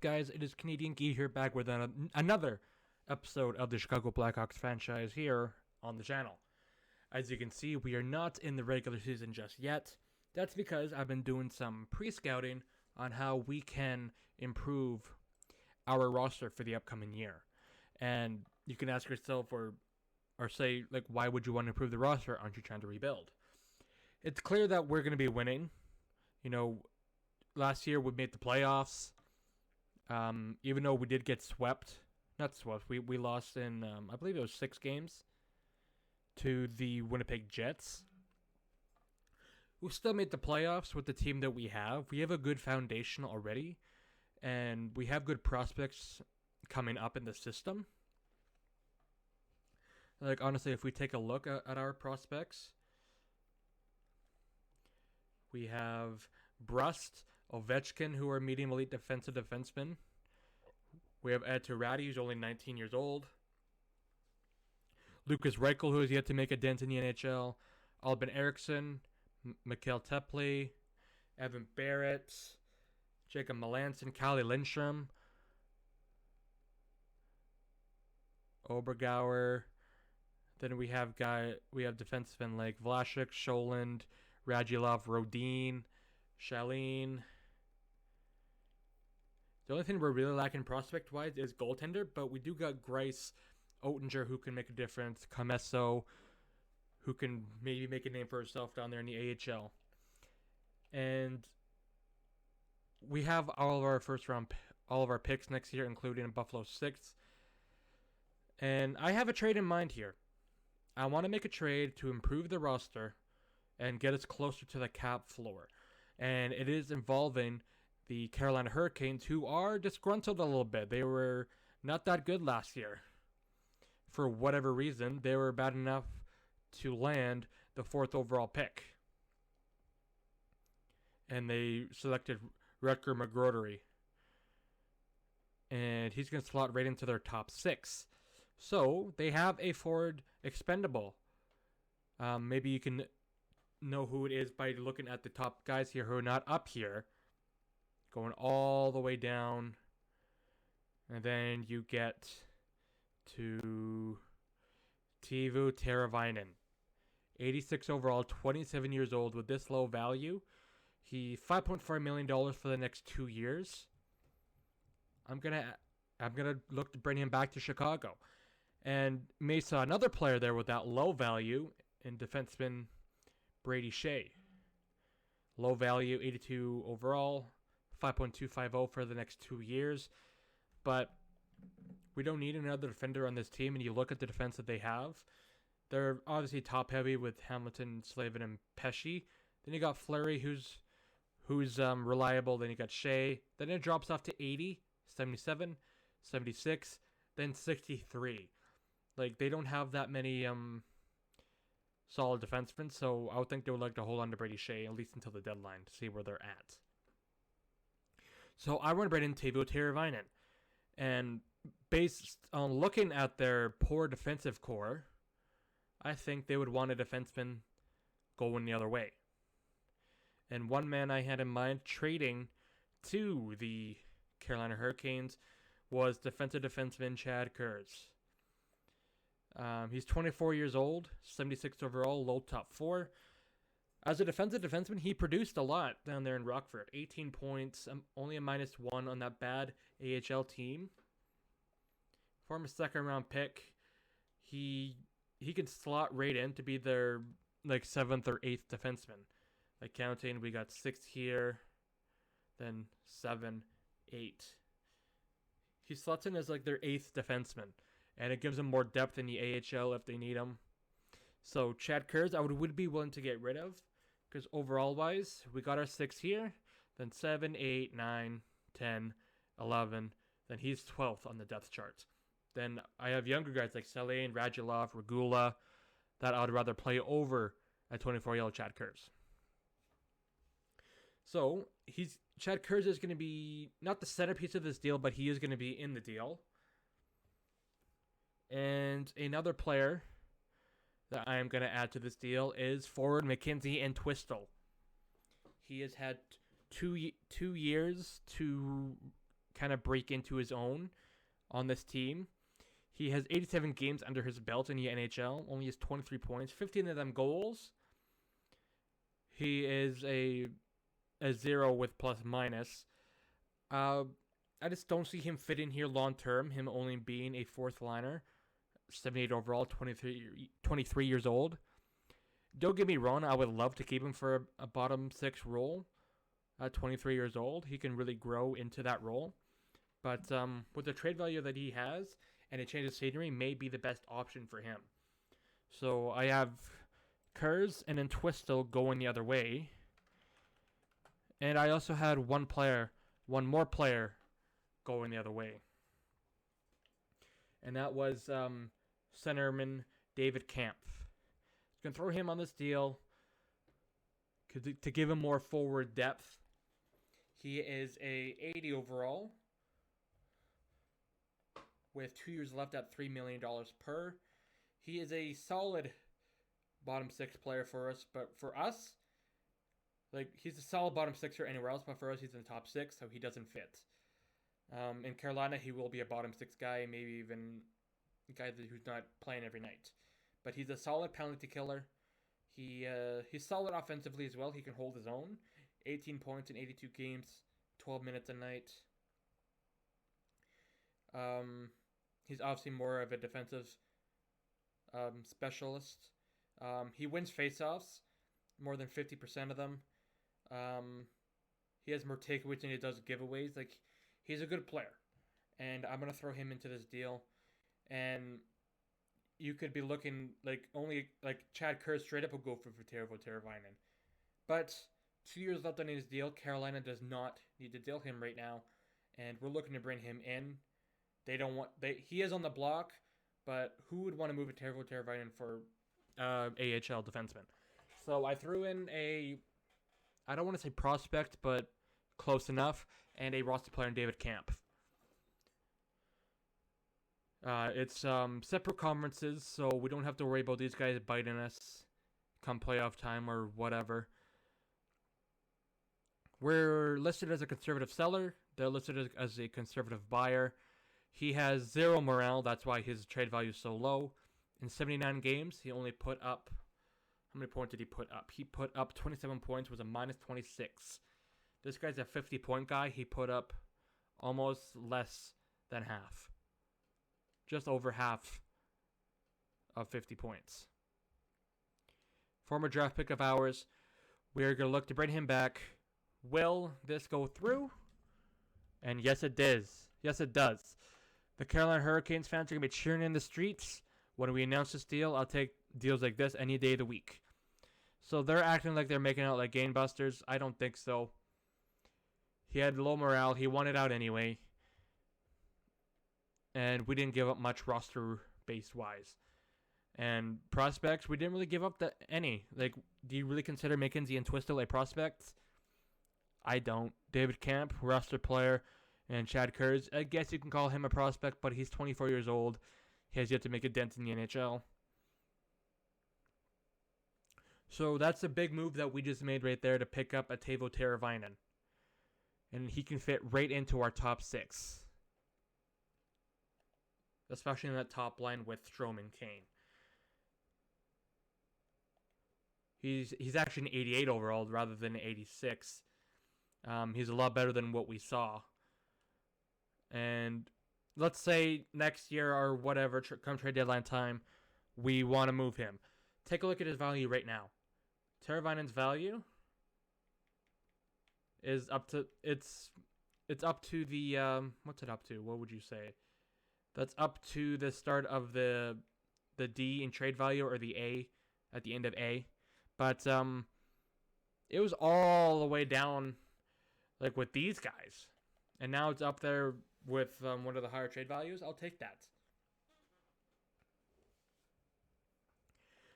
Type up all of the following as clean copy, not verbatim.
guys? It is Canadian Gear here, back with another episode of the Chicago Blackhawks franchise here on the channel. As you can see, we are not in the regular season just yet. That's because I've been doing some pre-scouting on how we can improve our roster for the upcoming year. And you can ask yourself or say, like, why would you want to improve the roster? Aren't you trying to rebuild? It's clear that we're going to be winning. You know, last year we made the playoffs. Even though we did get swept, not swept, we lost in, I believe it was 6 games to the Winnipeg Jets. We still made the playoffs with the team that we have. We have a good foundation already, and we have good prospects coming up in the system. Like, honestly, if we take a look at our prospects, we have Brust, Ovechkin, who are medium elite defensive defensemen. We have Ed Turati, who's only 19 years old. Lucas Reichel, who has yet to make a dent in the NHL. Albin Eriksson, Mikael Tepley, Evan Barrett, Jacob Melanson, Calle Lindstrom, Obergauer. Then we have defensemen like Vlasic, Sholand, Radulov, Rodin, Shaline. The only thing we're really lacking prospect-wise is goaltender, but we do got Grice, Oettinger, who can make a difference, Comesso, who can maybe make a name for herself down there in the AHL. And we have all of our picks next year, including Buffalo 6th. And I have a trade in mind here. I want to make a trade to improve the roster and get us closer to the cap floor. And it is involving the Carolina Hurricanes, who are disgruntled a little bit. They were not that good last year. For whatever reason, they were bad enough to land the 4th overall pick. And they selected Rutger McGrodery. And he's going to slot right into their top 6. So, they have a forward expendable. Maybe you can know who it is by looking at the top guys here who are not up here. Going all the way down. And then you get to Teuvo Teravainen. 86 overall, 27 years old. With this low value, he $5.4 million for the next 2 years. I'm gonna look to bring him back to Chicago. And may saw another player there with that low value in defenseman Brady Shea. Low value, 82 overall, 5.250 for the next 2 years. But we don't need another defender on this team. And you look at the defense that they have. They're obviously top heavy with Hamilton, Slavin, and Pesce. Then you got Fleury, who's reliable. Then you got Shea. Then it drops off to 80, 77, 76, then 63. Like, they don't have that many solid defensemen, so I would think they would like to hold on to Brady Shea at least until the deadline to see where they're at. So I want to bring in Teuvo Teravainen. And based on looking at their poor defensive core, I think they would want a defenseman going the other way. And one man I had in mind trading to the Carolina Hurricanes was defensive defenseman Chad Kurz. He's 24 years old, 76 overall, low top 4. As a defensive defenseman, he produced a lot down there in Rockford. 18 points, only a -1 on that bad AHL team. Former second-round pick. He can slot right in to be their 7th or 8th defenseman. Like counting, we got 6 here, then 7, 8. He slots in as their 8th defenseman. And it gives them more depth in the AHL if they need him. So Chad Kurz, I would be willing to get rid of. Because overall-wise, we got our 6 here. Then 7, 8, 9, 10, 11. Then he's 12th on the depth chart. Then I have younger guys like Selene, Radulov, Regula that I would rather play over at 24-year-old Chad Kurz. So Chad Kurz is going to be not the centerpiece of this deal, but he is going to be in the deal. And another player that I am going to add to this deal is forward McKenzie and Twistle. He has had two years to kind of break into his own on this team. He has 87 games under his belt in the NHL, only has 23 points, 15 of them goals. He is a 0 with plus minus. I just don't see him fit in here long term, him only being a fourth liner, 78 overall, 23 years old. Don't get me wrong, I would love to keep him for a bottom six role at 23 years old. He can really grow into that role. But with the trade value that he has and a change of scenery may be the best option for him. So I have Kurz and then Twistle going the other way. And I also had one more player going the other way. And that was centerman David Kampf. Going to throw him on this deal to give him more forward depth. He is a 80 overall with 2 years left at $3 million per. He is a solid bottom six player for us, but for us, like, he's a solid bottom sixer anywhere else, but for us, he's in the top six, so he doesn't fit. In Carolina, he will be a bottom six guy, maybe even a guy who's not playing every night. But he's a solid penalty killer. He's solid offensively as well. He can hold his own. 18 points in 82 games, 12 minutes a night. He's obviously more of a defensive specialist. He wins faceoffs, more than 50% of them. He has more takeaways than he does giveaways. Like, he's a good player, and I'm gonna throw him into this deal. And you could be looking only Chad Kerr straight up will go for Tervo Teravainen. But 2 years left on his deal. Carolina does not need to deal him right now, and we're looking to bring him in. He is on the block, but who would want to move a Tervo Teravainen for AHL defenseman? So I threw in I don't want to say prospect, but close enough, and a roster player in David Kampf. It's separate conferences, so we don't have to worry about these guys biting us come playoff time or whatever. We're listed as a conservative seller. They're listed as a conservative buyer. He has 0 morale. That's why his trade value is so low. In 79 games, he only put up... How many points did he put up? He put up 27 points, was a minus 26. This guy's a 50-point guy. He put up almost less than half. Just over half of 50 points. Former draft pick of ours. We're going to look to bring him back. Will this go through? And yes, it does. Yes, it does. The Carolina Hurricanes fans are going to be cheering in the streets. When we announce this deal, I'll take deals like this any day of the week. So they're acting like they're making out like gangbusters. I don't think so. He had low morale. He wanted out anyway. And we didn't give up much roster base wise. And prospects, we didn't really give up any. Like, do you really consider McKenzie and Twistle a prospect? I don't. David Kampf, roster player, and Chad Kurz, I guess you can call him a prospect, but he's 24 years old. He has yet to make a dent in the NHL. So that's a big move that we just made right there to pick up a Teuvo Teravainen. And he can fit right into our top six. Especially in that top line with Strome and Kane. He's actually an 88 overall rather than an 86. He's a lot better than what we saw. And let's say next year or whatever, come trade deadline time, we want to move him. Take a look at his value right now. Teravainen's value is up to it's up to the what's it up to? What would you say? That's up to the start of the D in trade value, or the A at the end of A. But it was all the way down like with these guys. And now it's up there with one of the higher trade values. I'll take that.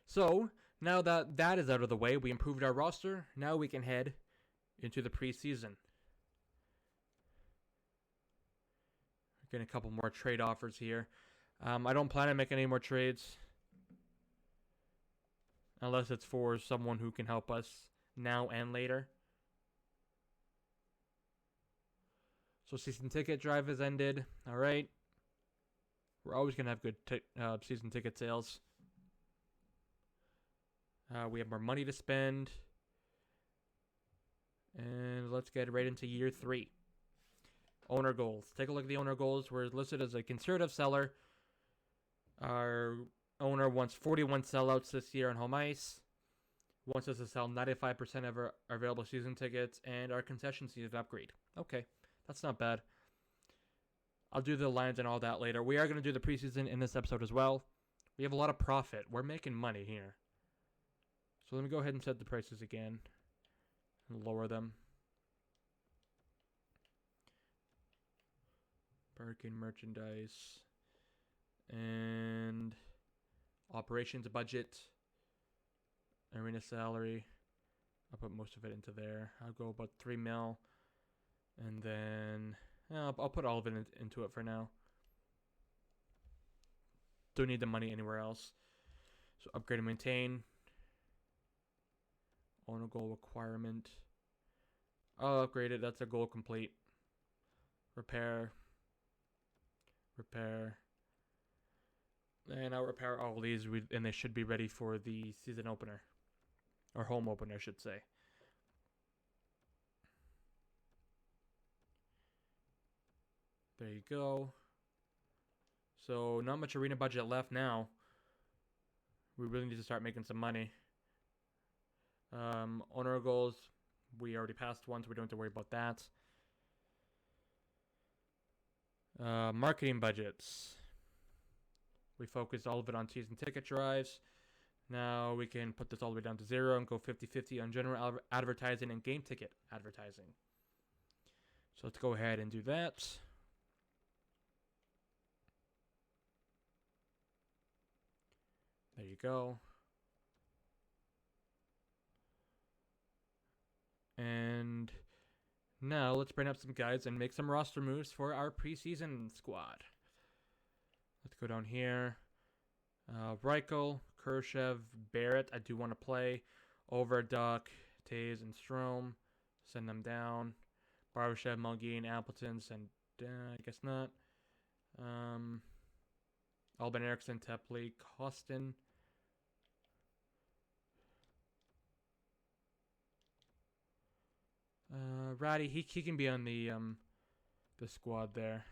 So, now that that is out of the way, we improved our roster. Now we can head into the preseason. Getting a couple more trade offers here. I don't plan on making any more trades. Unless it's for someone who can help us now and later. So season ticket drive has ended. All right. We're always going to have good season ticket sales. We have more money to spend. And let's get right into year 3. Owner goals. Take a look at the owner goals. We're listed as a conservative seller. Our owner wants 41 sellouts this year on home ice. Wants us to sell 95% of our available season tickets and our concession season upgrade. Okay, that's not bad. I'll do the lines and all that later. We are going to do the preseason in this episode as well. We have a lot of profit. We're making money here. So let me go ahead and set the prices again and lower them. Parking, merchandise, and operations budget. Arena salary. I'll put most of it into there. I'll go about 3 mil. And then I'll put all of it into it for now. Don't need the money anywhere else. So upgrade and maintain. Owner goal requirement. I'll upgrade it. That's a goal complete. Repair. And I'll repair all of these, and they should be ready for the season opener. Or home opener, I should say. There you go. So, not much arena budget left now. We really need to start making some money. Owner goals, we already passed one, so we don't have to worry about that. Marketing budgets. We focused all of it on season ticket drives. Now we can put this all the way down to 0 and go 50-50 on general advertising and game ticket advertising. So let's go ahead and do that. There you go. And now let's bring up some guys and make some roster moves for our preseason squad. Let's go down here. Reichel, Kershev, Barrett, I do want to play. Over Duck, Taze, and Strome. Send them down. Barbashev, Mulgine, Appleton, send I guess not. Alban Eriksson, Tepley, Costin. Ratty, he can be on the squad there.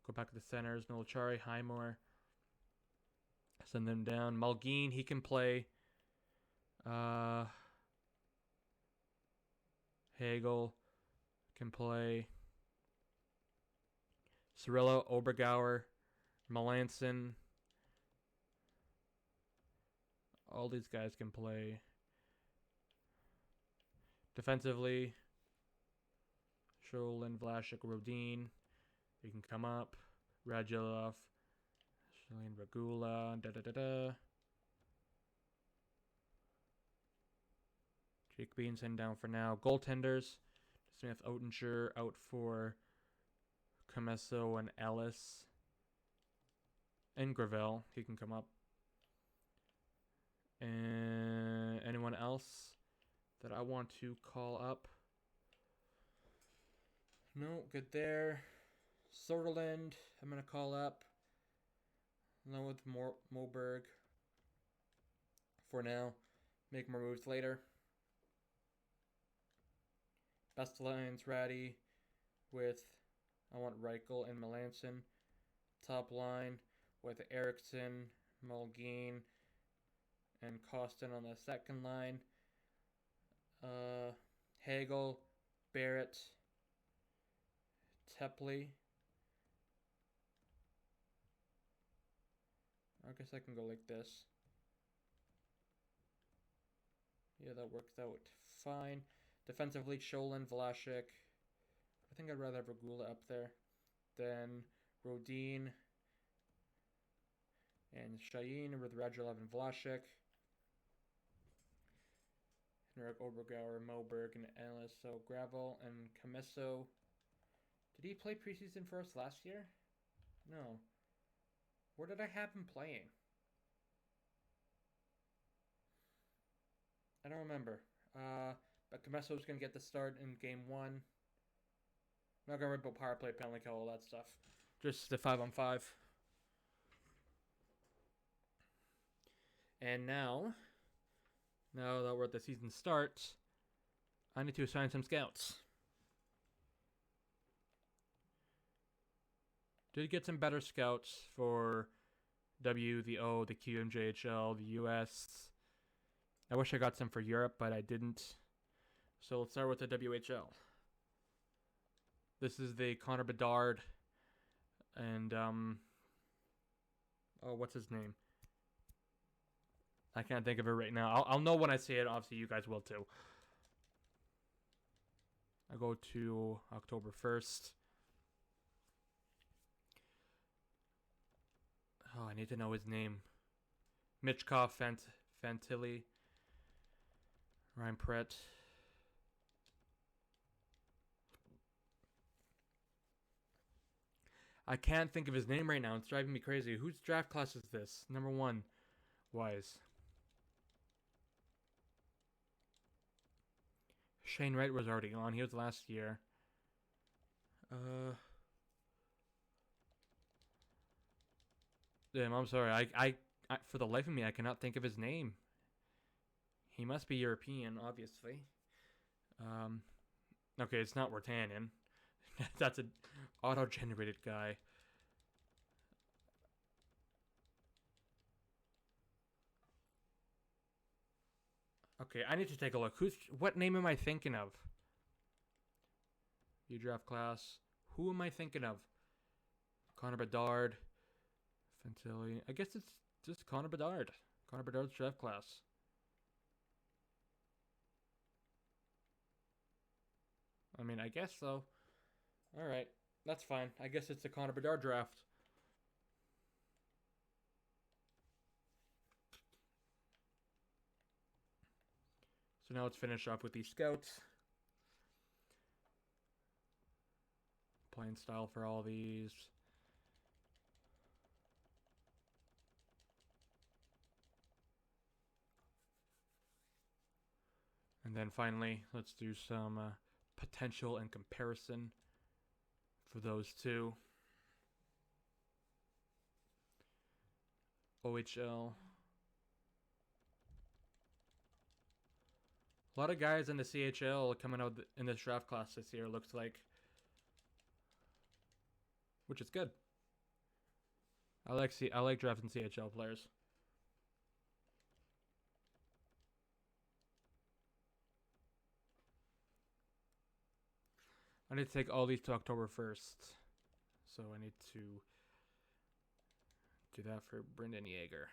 Go back to the centers. Nolachari, Highmore. Send them down. Mulgine, he can play. Hagel can play. Cirillo, Obergauer, Melanson. All these guys can play. Defensively, Sholin, Vlasic, Rodin. They can come up. Radulov, Shalin, Regula, Jake Beanson down for now. Goaltenders, Smith, Oettinger out for Comesso and Ellis. And Gravel, he can come up. And anyone else that I want to call up? No, good there. Soderland, I'm going to call up. Along with Moberg for now. Make more moves later. Best lines, Ratty with, I want Reichel and Melanson. Top line with Eriksson, Mulgine, and Costin on the second line. Hagel, Barrett, Tepley. I guess I can go like this. Yeah, that works out fine. Defensively, Sholin, Vlasic. I think I'd rather have Regula up there than Rodin and Cheyenne with Radulov and Vlasic. Henrik Obergauer, Moberg, and Ellis. So Gravel and Comesso. Did he play preseason for us last year? No. Where did I have him playing? I don't remember. But Comesso's going to get the start in Game 1. I'm not gonna worry about power play, penalty kill, all that stuff. Just the 5-on-5. And now that we're at the season start, I need to assign some scouts. Did get some better scouts for W, the O, the QMJHL, the US. I wish I got some for Europe, but I didn't. So let's start with the WHL. This is the Connor Bedard and what's his name? I can't think of it right now. I'll know when I say it. Obviously, you guys will too. I go to October 1st. Oh, I need to know his name. Mitchkov, Fantilli, Ryan Pratt. I can't think of his name right now. It's driving me crazy. Whose draft class is this? Number 1. Wise. Shane Wright was already on. He was last year. Damn, I'm sorry. I for the life of me, I cannot think of his name. He must be European, obviously. Okay, it's not Wartanen. That's an auto-generated guy. Okay, I need to take a look. What name am I thinking of? You draft class. Who am I thinking of? Connor Bedard. Fantilli. I guess it's just Connor Bedard. Connor Bedard's draft class. I mean, I guess so. Alright, that's fine. I guess it's the Connor Bedard draft. So now let's finish off with these scouts. Playing style for all these. And then finally, let's do some potential and comparison for those two. OHL. A lot of guys in the CHL coming out in this draft class this year, looks like. Which is good. I like drafting CHL players. I need to take all these to October 1st. So I need to do that for Brendan Yeager.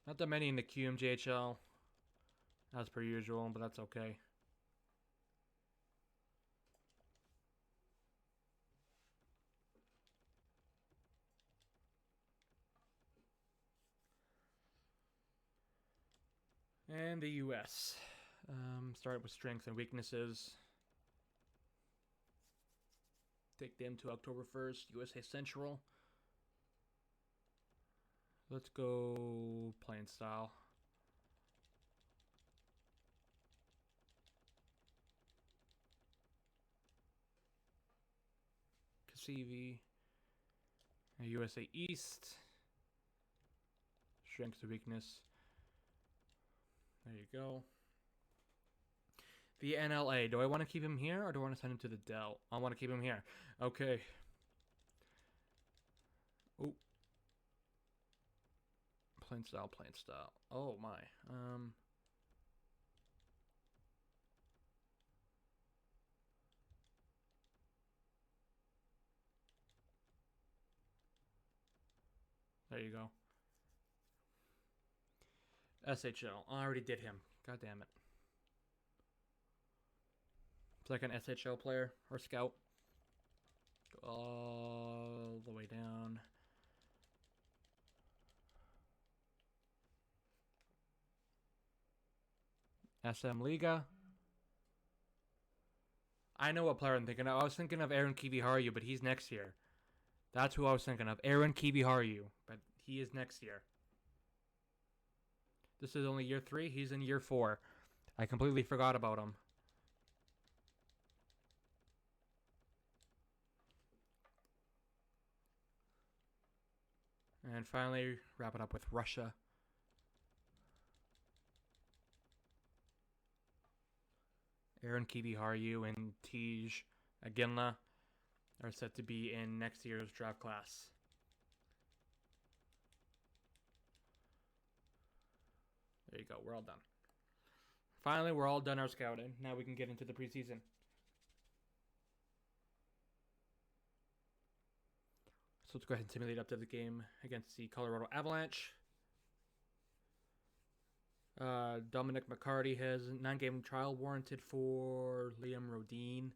Not that many in the QMJHL, as per usual, but that's okay. And the US. Start with strengths and weaknesses. Take them to October 1st. USA Central. Let's go playing style. Cassivi. USA East. Strength to weakness. There you go. The NLA. Do I want to keep him here or do I want to send him to the Dell? I want to keep him here. Okay. Oh. Plain style, plain style. Oh my. There you go. SHL. I already did him. God damn it. It's like an SHL player or scout. Go all the way down. SM Liga. I know what player I'm thinking of. I was thinking of Aaron Kiviharju, but he's next year. That's who I was thinking of. Aaron Kiviharju, but he is next year. This is only year 3. He's in year 4. I completely forgot about him. And finally, wrap it up with Russia. Aaron Kiviharu and Tej Aginla are set to be in next year's draft class. There you go. We're all done. Finally, we're all done our scouting. Now we can get into the preseason. So let's go ahead and simulate up to the game against the Colorado Avalanche. Dominic McCarty has a 9-game trial warranted for Liam Rodin.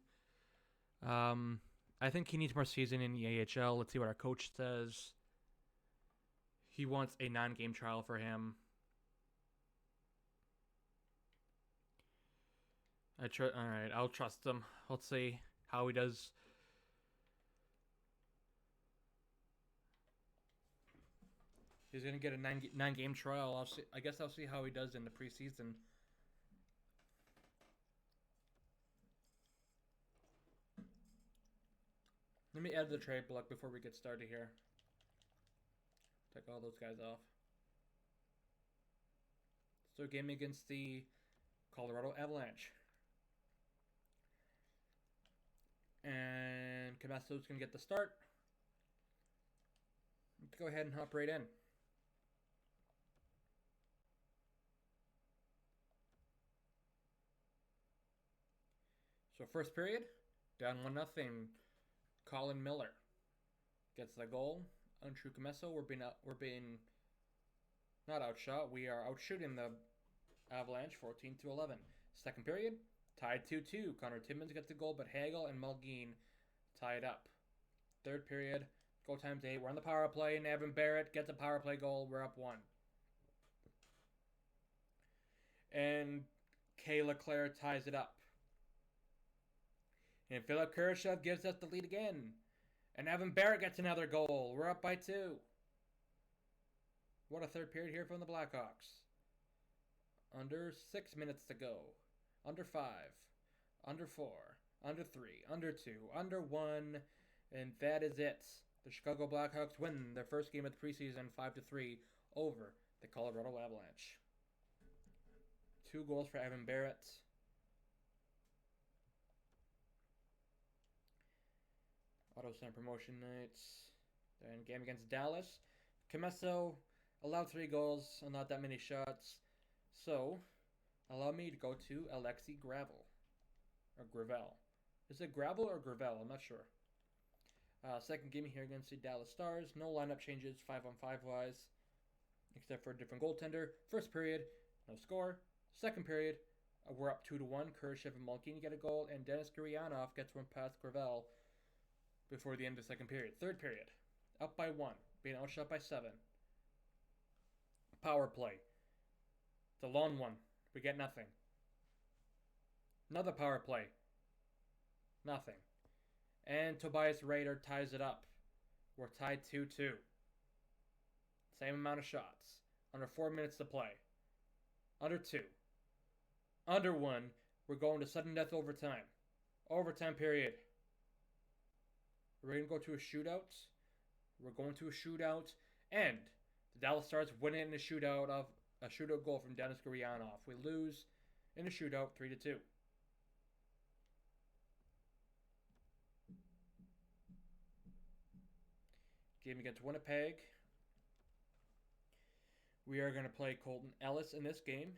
I think he needs more season in the AHL. Let's see what our coach says. He wants a 9-game trial for him. Alright, I'll trust him. Let's see how he does. He's going to get a 9-game trial. I guess I'll see how he does in the preseason. Let me add the trade block before we get started here. Take all those guys off. So game against the Colorado Avalanche. And Cabasso's going to get the start. Let's go ahead and hop right in. So first period, down 1-0. Colin Miller gets the goal. Untrue Cabello, we're being not outshot. We are outshooting the Avalanche 14-11. Second period, tied 2-2. Connor Timmins gets the goal, but Hagel and Mulgeen tie it up. Third period, goal times 8. We're on the power play, and Evan Barrett gets a power play goal. We're up 1. And Kay LeClaire ties it up. And Philip Kurashev gives us the lead again. And Evan Barrett gets another goal. We're up by 2. What a third period here from the Blackhawks. Under 6 minutes to go. Under 5. Under 4. Under 3. Under 2. Under 1. And that is it. The Chicago Blackhawks win their first game of the preseason 5-3 over the Colorado Avalanche. 2 goals for Evan Barrett. Auto Center promotion nights. Then game against Dallas. Camesso allowed 3 goals and not that many shots. So, allow me to go to Alexei Gravel. Or Gravel. Is it Gravel or Gravel? I'm not sure. Second game here against the Dallas Stars. No lineup changes 5-on-5 wise. Except for a different goaltender. First period, no score. Second period, we're up 2-1. Kurashev and Malkin get a goal. And Denis Gurianov gets one past Gravel before the end of the second period. Third period, up by 1, being outshot by 7. Power play. It's a long one. We get nothing. Another power play. Nothing. And Tobias Rader ties it up. We're tied 2-2. Same amount of shots. Under 4 minutes to play. Under 2. Under 1. We're going to sudden death overtime. Overtime period. We're going to go to a shootout. We're going to a shootout. And the Dallas Stars win it in a shootout goal from Denis Gurianov. We lose in a shootout 3-2. Game against Winnipeg. We are going to play Colton Ellis in this game.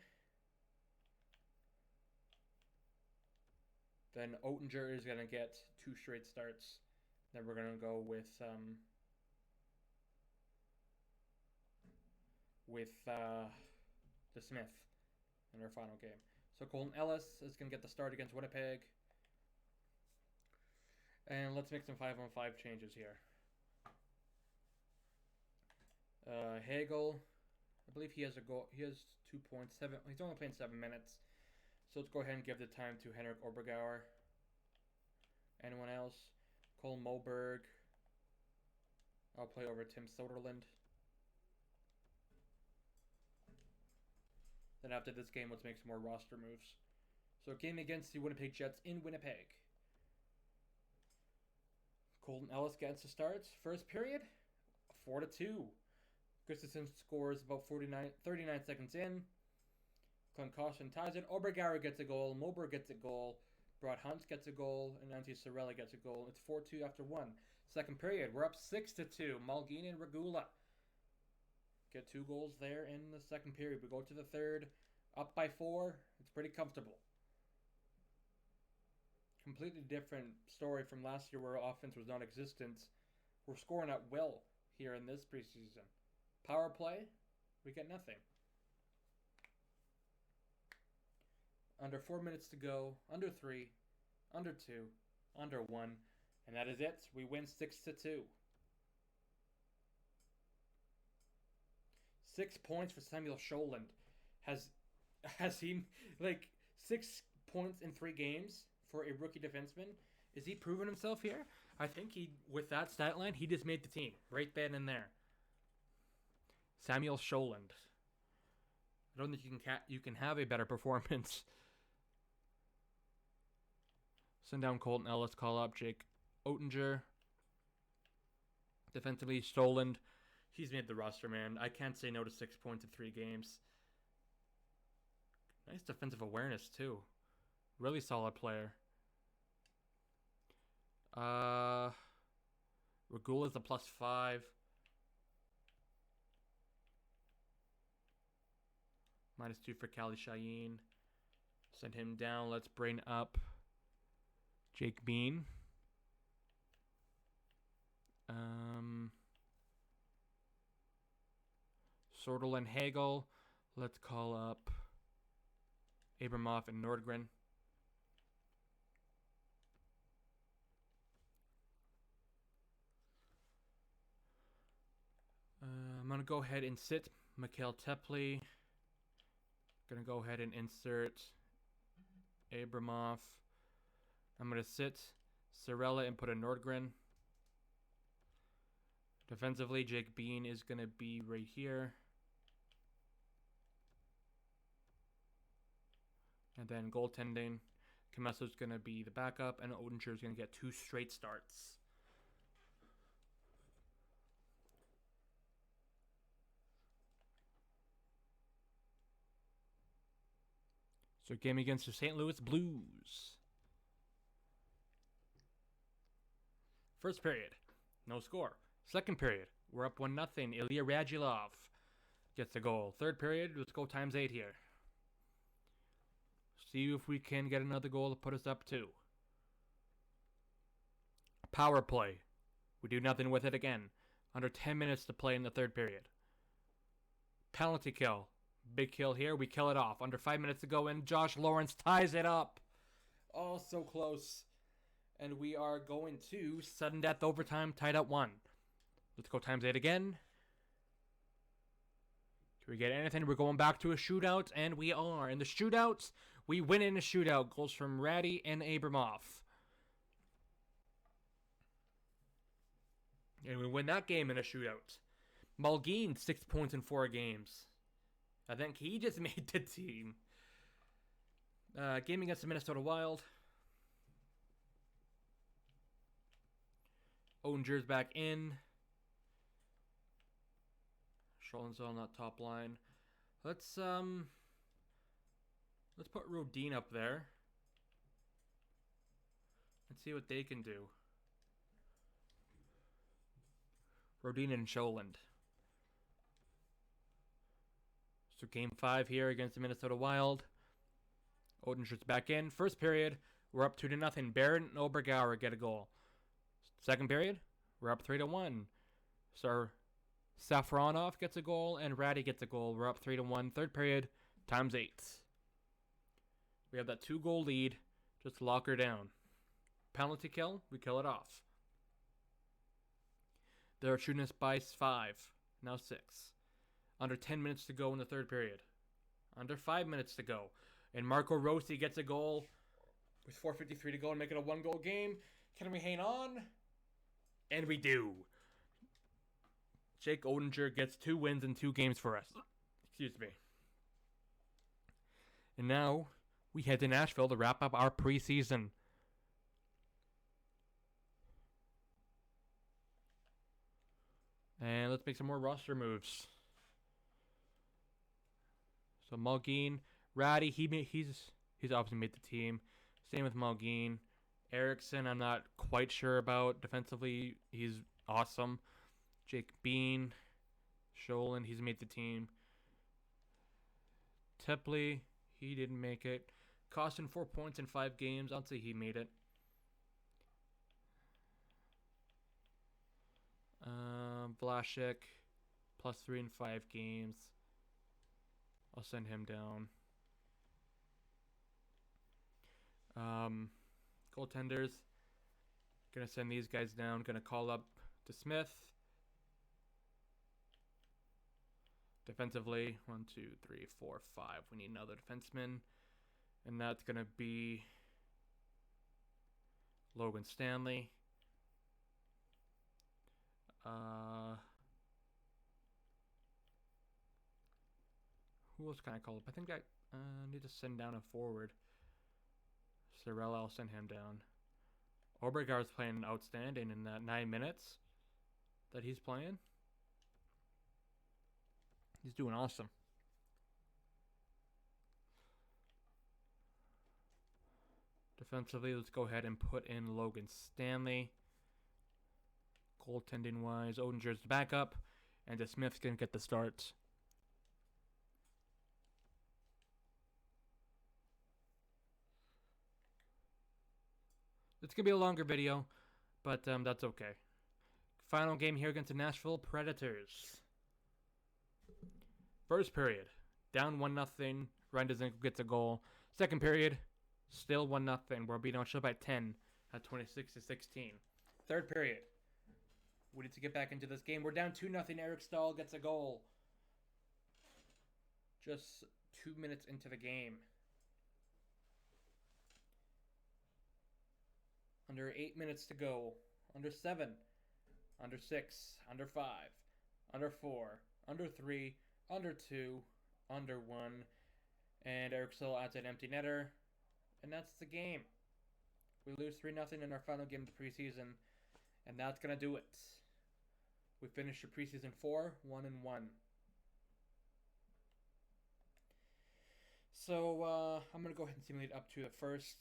Then Oettinger is going to get 2 straight starts. Then we're going to go with the Smith in our final game. So Colton Ellis is going to get the start against Winnipeg. And let's make some 5-on-5 changes here. Hagel, I believe he has a goal. He has 2.7. He's only playing 7 minutes. So let's go ahead and give the time to Henrik Obergauer. Anyone else? Cole Moberg. I'll play over Tim Soderlund. Then after this game, let's make some more roster moves. So game against the Winnipeg Jets in Winnipeg. Colton Ellis gets the starts. First period, 4-2. Gustafsson scores about 39 seconds in. Clint Caution ties it. Obergauer gets a goal. Moberg gets a goal. Brad Hunt gets a goal. And Antti Sorelli gets a goal. It's 4-2 after 1. Second period, we're up 6-2. Malgin and Regula get 2 goals there in the second period. We go to the third, up by 4. It's pretty comfortable. Completely different story from last year where offense was non-existent. We're scoring at will here in this preseason. Power play, we get nothing. Under 4 minutes to go, under 3, under 2, under 1, and that is it. We win 6-2. 6 points for Samuel Scholand. Has he, like, 6 points in 3 games for a rookie defenseman? Is he proven himself here? I think he, with that stat line, he just made the team right then and there. Samuel Scholand. I don't think you can have a better performance. Send down Colton Ellis, call up Jake Oettinger. Defensively, Stoland. He's made the roster, man. I can't say no to 6 points in 3 games. Nice defensive awareness, too. Really solid player. Regula's a +5. -2 for Kali Cheyenne. Send him down. Let's bring up Jake Bean. Sortl and Hagel. Let's call up Abramoff and Nordgren. I'm going to go ahead and sit Mikhail Tepley. Going to go ahead and insert Abramoff. I'm going to sit Sorella and put a Nordgren. Defensively, Jake Bean is going to be right here. And then goaltending, Camesso's going to be the backup, and Oettinger is going to get 2 straight starts. So game against the St. Louis Blues. First period, no score. Second period, we're up 1-0. Ilya Radulov gets the goal. Third period, let's go ×8 here. See if we can get another goal to put us up 2. Power play. We do nothing with it again. Under 10 minutes to play in the third period. Penalty kill. Big kill here. We kill it off. Under 5 minutes to go, and Josh Lawrence ties it up. Oh, so close. And we are going to sudden death overtime, tied at 1. Let's go ×8 again. Can we get anything? We're going back to a shootout, and we are. In the shootout, we win in a shootout. Goals from Ratty and Abramoff. And we win that game in a shootout. Malgin, 6 points in 4 games. I think he just made the team. Game against the Minnesota Wild. Oettinger's back in. Scholand's on that top line. Let's put Rodin up there. Let's see what they can do. Rodin and Scholand. So game 5 here against the Minnesota Wild. Oettinger's back in. First period, we're up 2-0. Barron and Obergauer get a goal. Second period, we're up 3-1. So Safronov gets a goal and Ratty gets a goal. We're up 3-1. Third period, ×8. We have that 2-goal lead. Just lock her down. Penalty kill, we kill it off. They're shooting us by 5. Now 6. Under 10 minutes to go in the third period. Under 5 minutes to go. And Marco Rossi gets a goal with 4:53 to go and make it a 1-goal game. Can we hang on? And we do. Jake Oettinger gets 2 wins in 2 games for us. Excuse me. And now we head to Nashville to wrap up our preseason. And let's make some more roster moves. So Malgin, Ratty, he's obviously made the team. Same with Malgin. Erickson, I'm not quite sure about. Defensively, he's awesome. Jake Bean, Sholin, he's made the team. Tepley, he didn't make it. Costing 4 points in 5 games. I'll say he made it. Vlasic, +3 in 5 games. I'll send him down. Goaltenders. Gonna send these guys down. Gonna call up to Smith. Defensively, 1, 2, 3, 4, 5. We need another defenseman. And that's gonna be Logan Stanley. Who else can I call up? I think I need to send down a forward. Sorella, I'll send him down. Obergar's playing outstanding in that 9 minutes that he's playing. He's doing awesome. Defensively, let's go ahead and put in Logan Stanley. Goaltending wise, Odinger's the backup, and the Smith's gonna get the starts. It's gonna be a longer video, but that's okay. Final game here against the Nashville Predators. First period, down 1-0. Ryan gets a goal. Second period, still 1-0. We're beating Nashville by 10 at 26-16. Third period, we need to get back into this game. We're down 2-0. Eric Stahl gets a goal. Just 2 minutes into the game. Under 8 minutes to go. Under 7. Under 6. Under 5. Under 4. Under 3. Under 2. Under 1. And Eric Stahl adds an empty netter. And that's the game. We lose 3-0 in our final game of the preseason. And that's going to do it. We finished the preseason 4-1-1. So, I'm going to go ahead and simulate up to the first.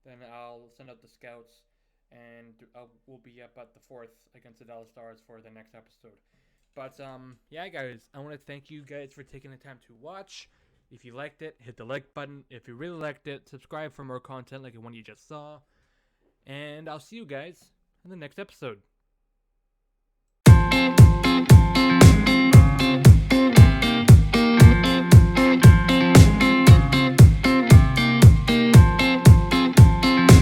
Then I'll send out the scouts, and we'll be up at the 4th against the Dallas Stars for the next episode. But, yeah, guys, I want to thank you guys for taking the time to watch. If you liked it, hit the like button. If you really liked it, subscribe for more content like the one you just saw. And I'll see you guys in the next episode.